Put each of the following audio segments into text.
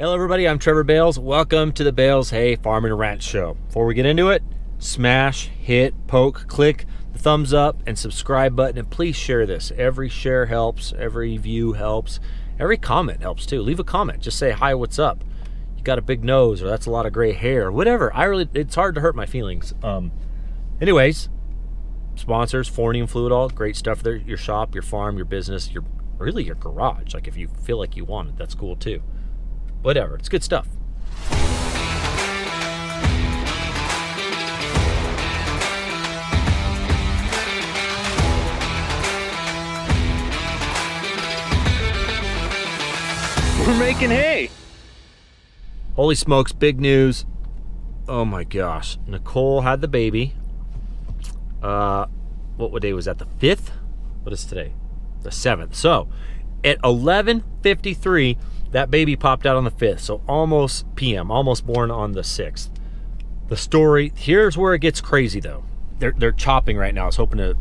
Hello everybody, I'm Trevor Bales. Welcome to the Bales Hay Farm and Ranch Show. Before we get into it, smash, hit, poke, click the thumbs up and subscribe button, and please share this. Every share helps, every view helps, every comment helps too. Leave a comment, just say hi, what's up? You got a big nose, or that's a lot of gray hair, whatever. It's hard to hurt my feelings. Anyways, sponsors, Forney and Fluidall, great stuff there. Your shop, your farm, your business, your garage. Like if you feel like you want it, that's cool too. Whatever, it's good stuff. We're making hay. Holy smokes, big news. Oh my gosh. Nicole had the baby. What day was that? The 5th? What is today? The 7th. So at 11:53, that baby popped out on the 5th. So almost PM, almost born on the 6th. The story, here's where it gets crazy though. They're chopping right now. I was hoping to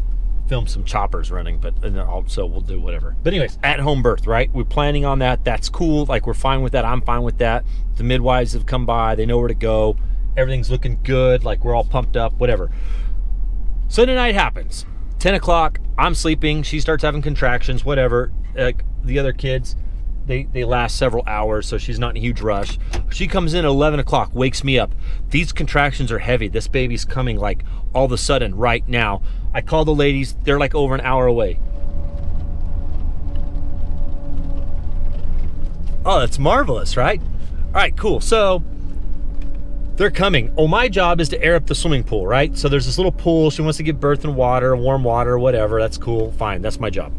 film some choppers running, but also we'll do whatever. But anyways, at home birth, right? We're planning on that. That's cool. Like we're fine with that. I'm fine with that. The midwives have come by. They know where to go. Everything's looking good. Like we're all pumped up, whatever. So tonight happens. 10 o'clock, I'm sleeping. She starts having contractions, whatever. The other kids, they last several hours, so she's not in a huge rush. She comes in at 11 o'clock, wakes me up. These contractions are heavy. This baby's coming like all of a sudden right now. I call the ladies. They're like over an hour away. Oh, that's marvelous, right? All right, cool. So they're coming. Oh, my job is to air up the swimming pool, right? So there's this little pool. She wants to give birth in water, warm water, whatever. That's cool. Fine. That's my job.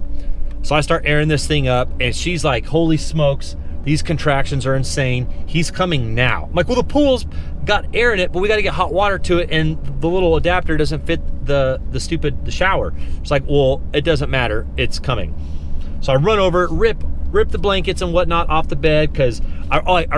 So I start airing this thing up, and she's like, holy smokes, these contractions are insane. He's coming now. I'm like, well, the pool's got air in it, but we got to get hot water to it, and the little adapter doesn't fit the shower. It's like, well, it doesn't matter. It's coming. So I run over, rip the blankets and whatnot off the bed, because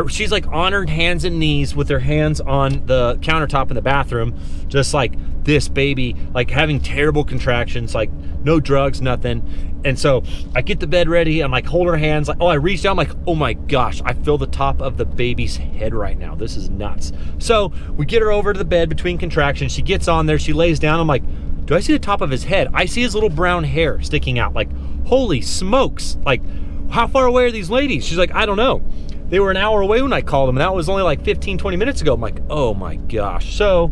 she's like on her hands and knees with her hands on the countertop in the bathroom, just like this baby, like having terrible contractions, like no drugs, nothing. And so I get the bed ready. I'm like, hold her hands. Like, I reach down. I'm like, oh my gosh, I feel the top of the baby's head right now. This is nuts. So we get her over to the bed between contractions. She gets on there. She lays down. I'm like, do I see the top of his head? I see his little brown hair sticking out. Like, holy smokes. Like, how far away are these ladies? She's like, I don't know. They were an hour away when I called them, and that was only like 15, 20 minutes ago. I'm like, oh my gosh. So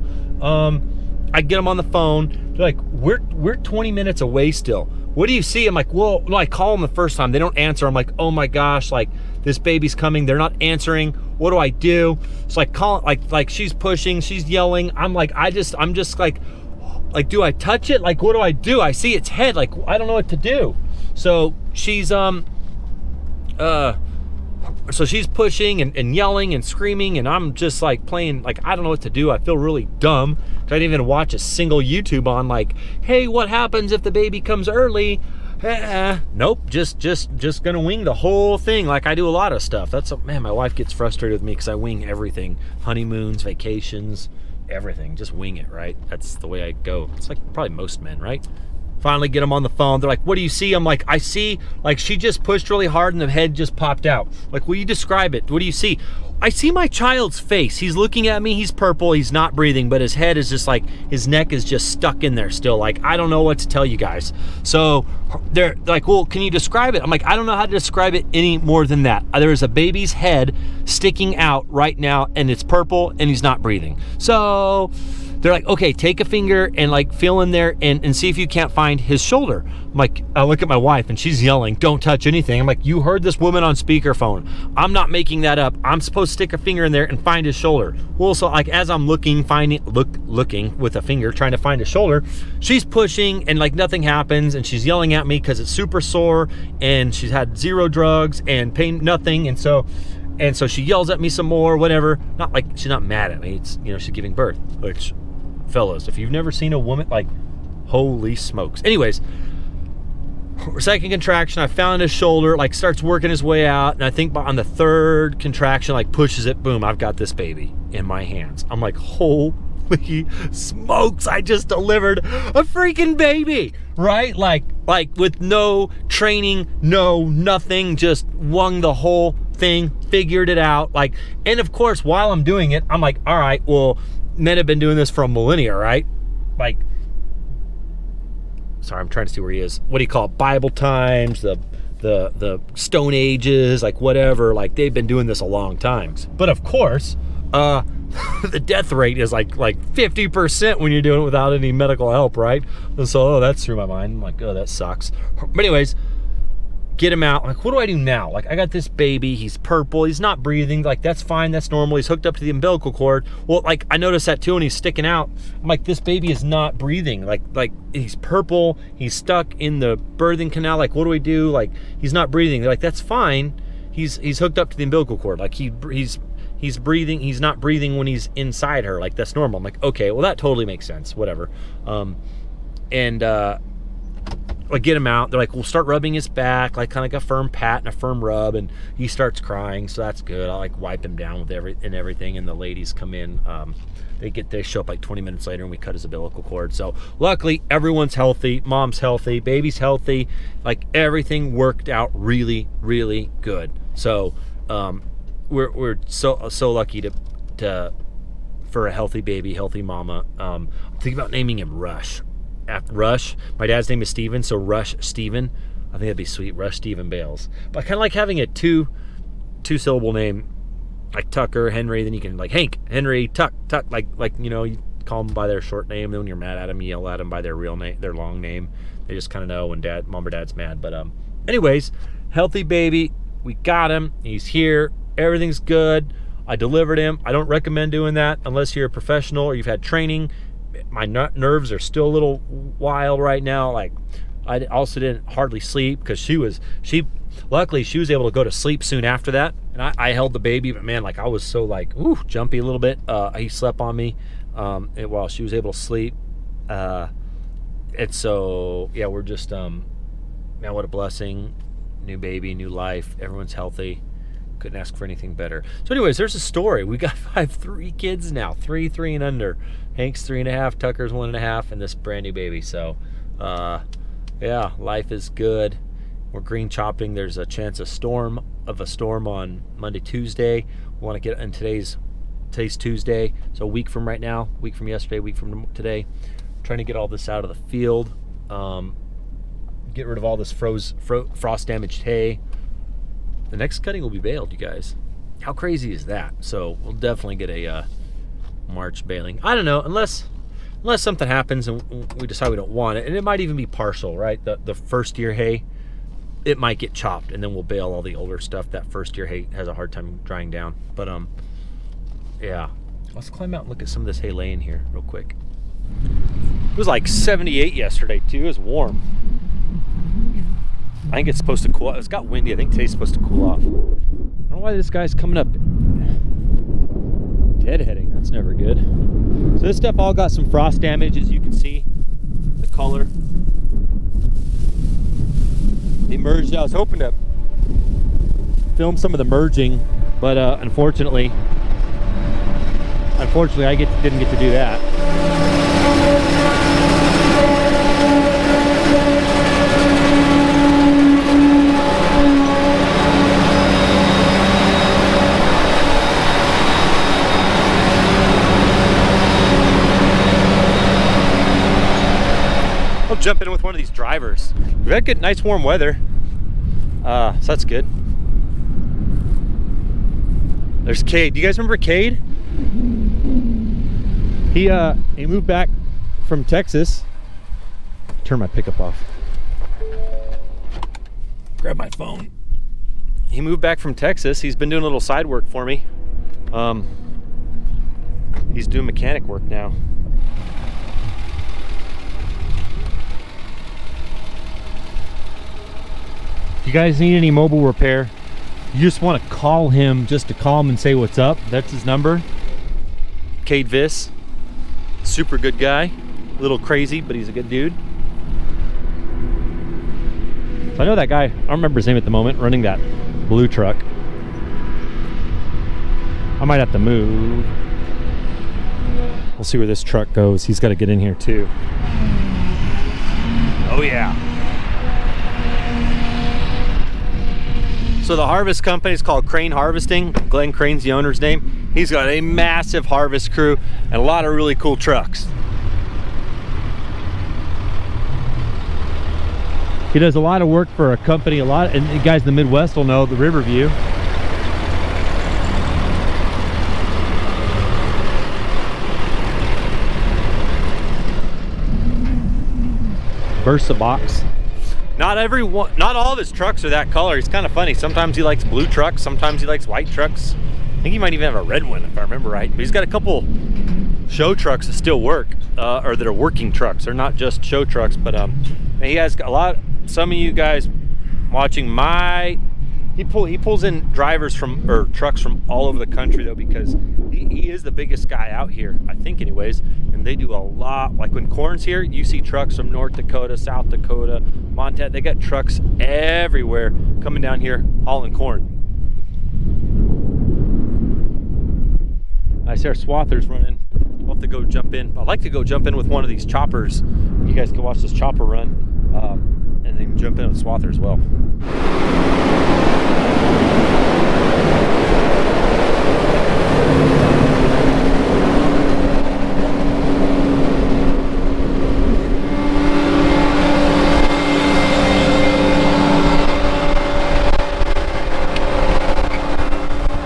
I get them on the phone. They're like, we're 20 minutes away still. What do you see? I'm like, well, no, I call them the first time. They don't answer. I'm like, oh my gosh, like this baby's coming. They're not answering. What do I do? So like she's pushing, she's yelling. I'm like, I'm just like, do I touch it? Like, what do I do? I see its head. Like, I don't know what to do. So she's, so she's pushing and yelling and screaming, and I'm just like playing, like, I don't know what to do. I feel really dumb. I didn't even watch a single YouTube on like, hey, what happens if the baby comes early? Nope, just gonna wing the whole thing like I do a lot of stuff. Man, my wife gets frustrated with me because I wing everything. Honeymoons, vacations, everything. Just wing it, right? That's the way I go. It's like probably most men, right? Finally get them on the phone. They're like, what do you see? I'm like, I see, like she just pushed really hard and the head just popped out. Like, will you describe it? What do you see? I see my child's face. He's looking at me. He's purple. He's not breathing, but his head is just like, his neck is just stuck in there still. Like, I don't know what to tell you guys. So they're like, well, can you describe it? I'm like, I don't know how to describe it any more than that. There is a baby's head sticking out right now, and it's purple, and he's not breathing. So they're like, okay, take a finger and like feel in there and see if you can't find his shoulder. I'm like, I look at my wife and she's yelling, don't touch anything. I'm like, you heard this woman on speakerphone. I'm not making that up. I'm supposed to stick a finger in there and find his shoulder. Well, so like as I'm looking with a finger, trying to find his shoulder, she's pushing and like nothing happens, and she's yelling at me because it's super sore and she's had 0 drugs and pain, nothing. And so she yells at me some more, whatever. Not like she's not mad at me. It's, she's giving birth, which, fellas, if you've never seen a woman, like, holy smokes. Anyways, second contraction, I found his shoulder, like starts working his way out, and I think on the 3rd contraction, like pushes it, boom, I've got this baby in my hands. I'm like, holy smokes, I just delivered a freaking baby, right? Like, Like with no training, no nothing, just wung the whole thing, figured it out. Like, and of course, while I'm doing it, I'm like, all right, well, men have been doing this for a millennia, right? Like, sorry, I'm trying to see where he is. What do you call it? Bible times, the Stone Ages, like whatever. Like they've been doing this a long time. But of course, the death rate is like 50% when you're doing it without any medical help, right? And so that's through my mind. I'm like, oh, that sucks. But anyways, get him out. Like, what do I do now? Like, I got this baby. He's purple. He's not breathing. Like, that's fine. That's normal. He's hooked up to the umbilical cord. Well, like, I noticed that too, and he's sticking out. I'm like, this baby is not breathing. Like he's purple. He's stuck in the birthing canal. Like, what do we do? Like, he's not breathing. They're like, that's fine. He's hooked up to the umbilical cord. Like, he's breathing. He's not breathing when he's inside her. Like, that's normal. I'm like, okay, well, that totally makes sense. Whatever. Like, get him out. They're like, we'll start rubbing his back, like kind of like a firm pat and a firm rub, and he starts crying, so that's good. I like wipe him down with everything, and the ladies come in. They show up like 20 minutes later, and we cut his umbilical cord. So luckily, everyone's healthy. Mom's healthy. Baby's healthy. Like, everything worked out really, really good. So we're so lucky to for a healthy baby, healthy mama. I'm thinking about naming him Rush. Rush. My dad's name is Steven, so Rush Steven. I think that'd be sweet. Rush Steven Bales. But I kind of like having a two-syllable name, like Tucker, Henry. Then you can like Hank, Henry, Tuck, like you know, you call them by their short name. Then when you're mad at them, you yell at them by their real name, their long name. They just kind of know when mom or dad's mad. But anyways, healthy baby. We got him. He's here. Everything's good. I delivered him. I don't recommend doing that unless you're a professional or you've had training. My nerves are still a little wild right now. Like, I also didn't hardly sleep because luckily she was able to go to sleep soon after that, and I held the baby, but man, like I was so like jumpy a little bit. He slept on me while she was able to sleep, and so yeah, we're just man, what a blessing. New baby, new life, everyone's healthy. Couldn't ask for anything better. So anyways, there's a story. I have 3 kids now, 3 and under. Hank's 3.5, Tucker's 1.5, and this brand new baby. So yeah, life is good. We're green chopping. There's a chance of a storm on Monday, Tuesday. We want to get in today's Tuesday, so a week from right now, week from yesterday, week from today. Trying to get all this out of the field, get rid of all this frost damaged hay. The next cutting will be baled, you guys. How crazy is that? So we'll definitely get a March baling. I don't know, unless something happens and we decide we don't want it, and it might even be partial, right? The first year hay, it might get chopped, and then we'll bale all the older stuff. That first year hay has a hard time drying down. But yeah, let's climb out and look at some of this hay laying here real quick. It was like 78 yesterday too. It was warm. I think it's supposed to cool off. It's got windy. I think today's supposed to cool off. I don't know why this guy's coming up deadheading. That's never good. So this stuff all got some frost damage, as you can see. The color. They merged. I was hoping to film some of the merging, but unfortunately I didn't get to do that. I'll jump in with one of these drivers. We've had good, nice warm weather, so that's good. There's Cade. Do you guys remember Cade? He moved back from Texas. Turn my pickup off. Grab my phone. He moved back from Texas. He's been doing a little side work for me. He's doing mechanic work now. If you guys need any mobile repair, you just want to call him just to call him and say what's up. That's his number. Cade Viss. Super good guy. A little crazy, but he's a good dude. So I know that guy, I don't remember his name at the moment, running that blue truck. I might have to move. We'll see where this truck goes. He's got to get in here too. Oh yeah. So the harvest company is called Crane Harvesting. Glenn Crane's the owner's name. He's got a massive harvest crew and a lot of really cool trucks. He does a lot of work for a company, and you guys in the Midwest will know the Riverview. Versa box. Not all of his trucks are that color. He's kind of funny. Sometimes he likes blue trucks, sometimes he likes white trucks. I think he might even have a red one if I remember right. But he's got a couple show trucks that still work, or that are working trucks. They're not just show trucks, but he has a lot. Some of you guys watching he pulls in drivers or trucks from all over the country though, because he is the biggest guy out here, I think anyways, and they do a lot. Like when corn's here, you see trucks from North Dakota, South Dakota, Montana. They got trucks everywhere coming down here hauling corn. I see our swathers running. We'll have to go jump in. I'd like to go jump in with one of these choppers. You guys can watch this chopper run, and then jump in with swather as well.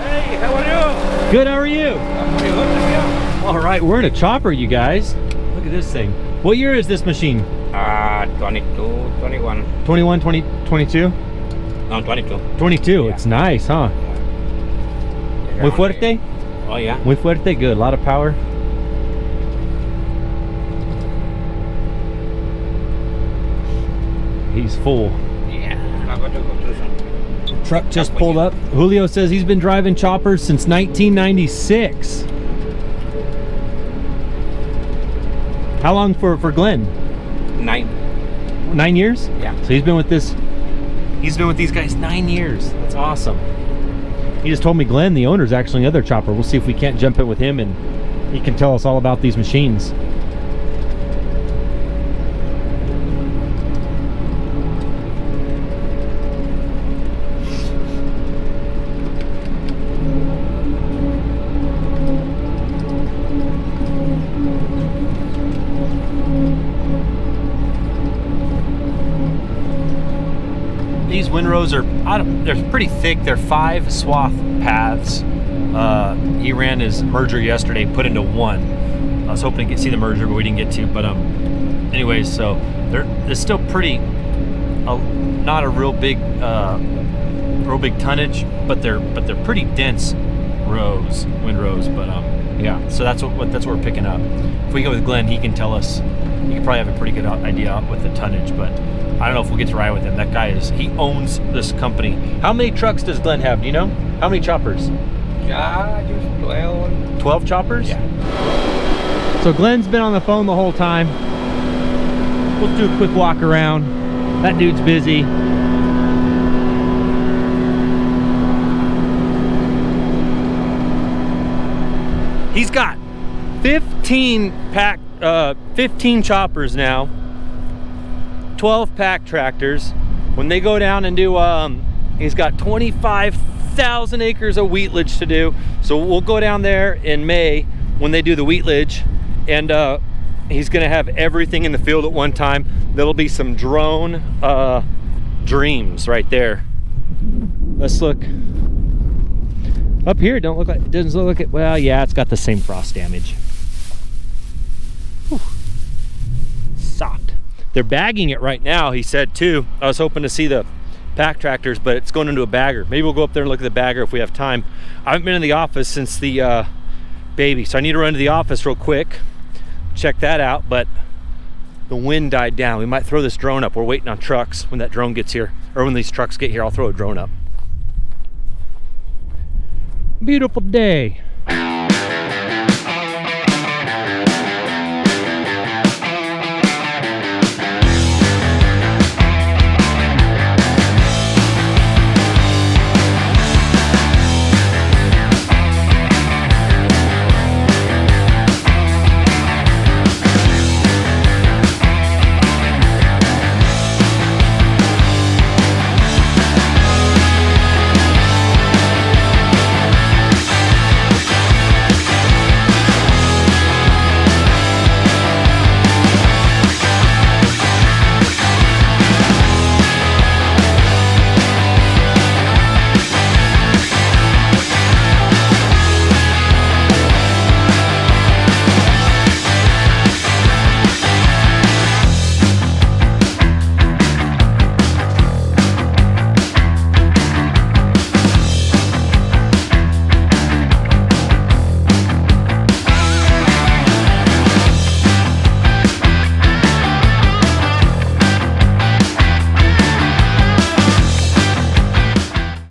Hey, how are you? Good, how are you? All right, we're in a chopper, you guys. Look at this thing. What year is this machine? 22, 21. 21, 20, 22? No, 22. 22, Yeah. It's nice, huh? Yeah. Muy fuerte? Oh, yeah. Muy fuerte, good, a lot of power. He's full. Yeah. Truck just pulled up. Julio says he's been driving choppers since 1996. How long for Glenn? 9. 9 years? Yeah. So he's been with these guys 9 years. That's awesome. He just told me Glenn, the owner, is actually another chopper. We'll see if we can't jump in with him and he can tell us all about these machines. These windrows are, they're pretty thick. They're 5 swath paths. He ran his merger yesterday, put into one. I was hoping to see the merger, but we didn't get to. But anyways, so they're still pretty, not a real big tonnage, but they're pretty dense windrows. But yeah, so that's what we're picking up. If we go with Glenn, he can tell us. He can probably have a pretty good idea with the tonnage, but I don't know if we'll get to ride with him. That guy he owns this company. How many trucks does Glenn have? Do you know? How many choppers? Yeah, just 12. 12 choppers? Yeah. So Glenn's been on the phone the whole time. We'll do a quick walk around. That dude's busy. He's got 15 choppers now. 12 pack tractors. When they go down and do he's got 25,000 acres of wheatlage to do, so we'll go down there in May when they do the wheatlage, and he's gonna have everything in the field at one time. There'll be some drone dreams right there. Let's look up here. Doesn't look like it. Well, yeah, it's got the same frost damage. Whew. Soft. They're bagging it right now, he said too. I was hoping to see the pack tractors, but it's going into a bagger. Maybe we'll go up there and look at the bagger if we have time. I haven't been in the office since the baby, so I need to run to the office real quick, check that out, but the wind died down. We might throw this drone up. We're waiting on trucks. When that drone gets here, or when these trucks get here, I'll throw a drone up. Beautiful day.